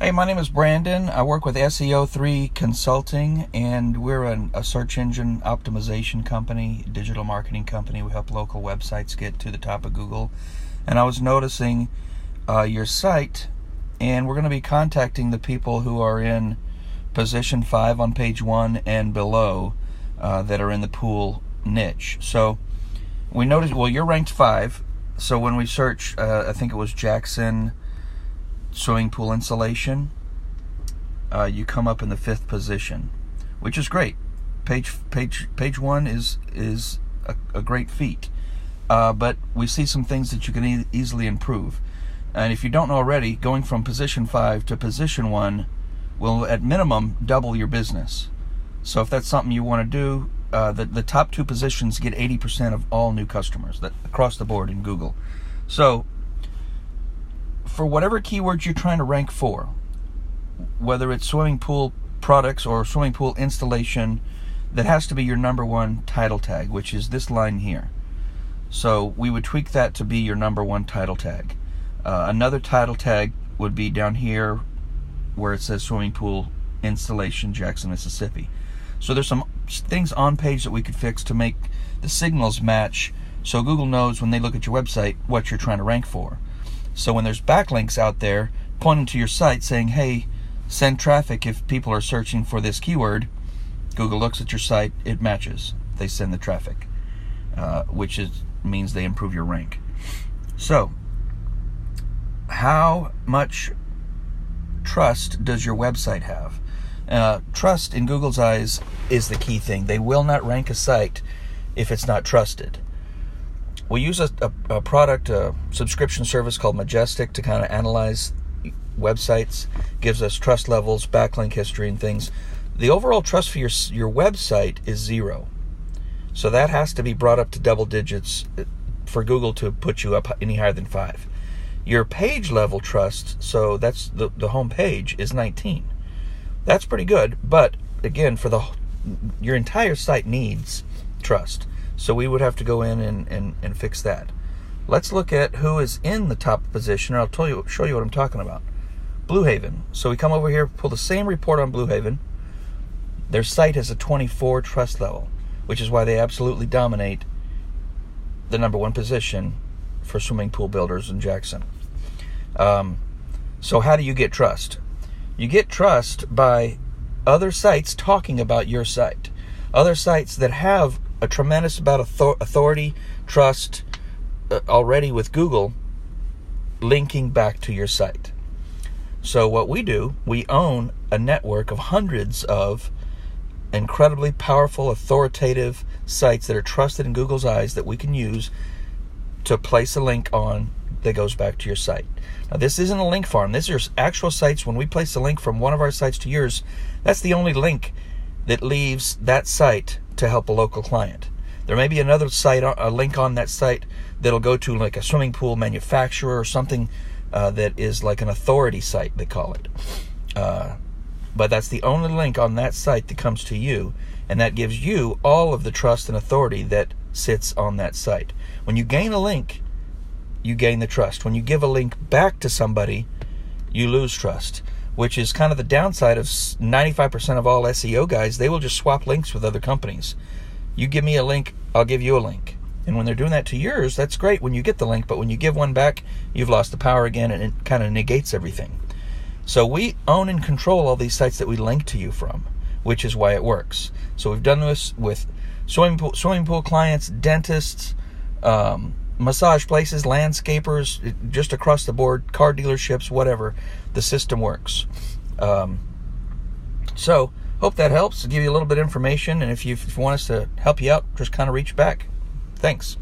Hey, my name is Brandon. I work with SEO3 Consulting, and we're a search engine optimization company, digital marketing company. We help local websites get to the top of Google. And I was noticing your site, and we're going to be contacting the people who are in position 5 on page 1 and below that are in the pool niche. So we noticed, well, you're ranked 5. So when we search, I think it was Jackson swimming pool installation, you come up in the 5th position, which is great. Page 1 is a great feat, but we see some things that you can easily improve. And if you don't know already, going from position 5 to position 1 will at minimum double your business. So if that's something you want to do, the top 2 positions get 80% of all new customers across the board in Google. So for whatever keywords you're trying to rank for, whether it's swimming pool products or swimming pool installation, that has to be your number 1 title tag, which is this line here. So we would tweak that to be your number 1 title tag. Another title tag would be down here where it says swimming pool installation, Jackson, Mississippi. So there's some things on page that we could fix to make the signals match, so Google knows when they look at your website what you're trying to rank for. So when there's backlinks out there pointing to your site saying, hey, send traffic if people are searching for this keyword, Google looks at your site, it matches. They send the traffic, which means they improve your rank. So how much trust does your website have? Trust in Google's eyes is the key thing. They will not rank a site if it's not trusted. We use a product, a subscription service called Majestic to kind of analyze websites, gives us trust levels, backlink history, and things. The overall trust for your website is 0. So that has to be brought up to double digits for Google to put you up any higher than 5. Your page level trust, so that's the home page, is 19. That's pretty good, but again, for your entire site needs trust. So we would have to go in and fix that. Let's look at who is in the top position, and I'll show you what I'm talking about. Blue Haven. So we come over here, pull the same report on Blue Haven. Their site has a 24 trust level, which is why they absolutely dominate the number 1 position for swimming pool builders in Jackson. So how do you get trust? You get trust by other sites talking about your site. Other sites that have a tremendous amount of authority, trust already with Google, linking back to your site. So what we do, we own a network of hundreds of incredibly powerful, authoritative sites that are trusted in Google's eyes that we can use to place a link on that goes back to your site. Now, this isn't a link farm. These are actual sites. When we place a link from one of our sites to yours, that's the only link that leaves that site to help a local client. There may be another site, a link on that site that'll go to like a swimming pool manufacturer or something that is like an authority site, they call it. But that's the only link on that site that comes to you, and that gives you all of the trust and authority that sits on that site. When you gain a link, you gain the trust. When you give a link back to somebody, you lose trust, which is kind of the downside of 95% of all SEO guys. They will just swap links with other companies. You give me a link, I'll give you a link. And when they're doing that to yours, that's great when you get the link, but when you give one back, you've lost the power again, and it kind of negates everything. So we own and control all these sites that we link to you from, which is why it works. So we've done this with swimming pool clients, dentists, massage places, landscapers, just across the board, car dealerships, whatever. The system works. So hope that helps to give you a little bit of information, and if you want us to help you out, just kind of reach back. Thanks.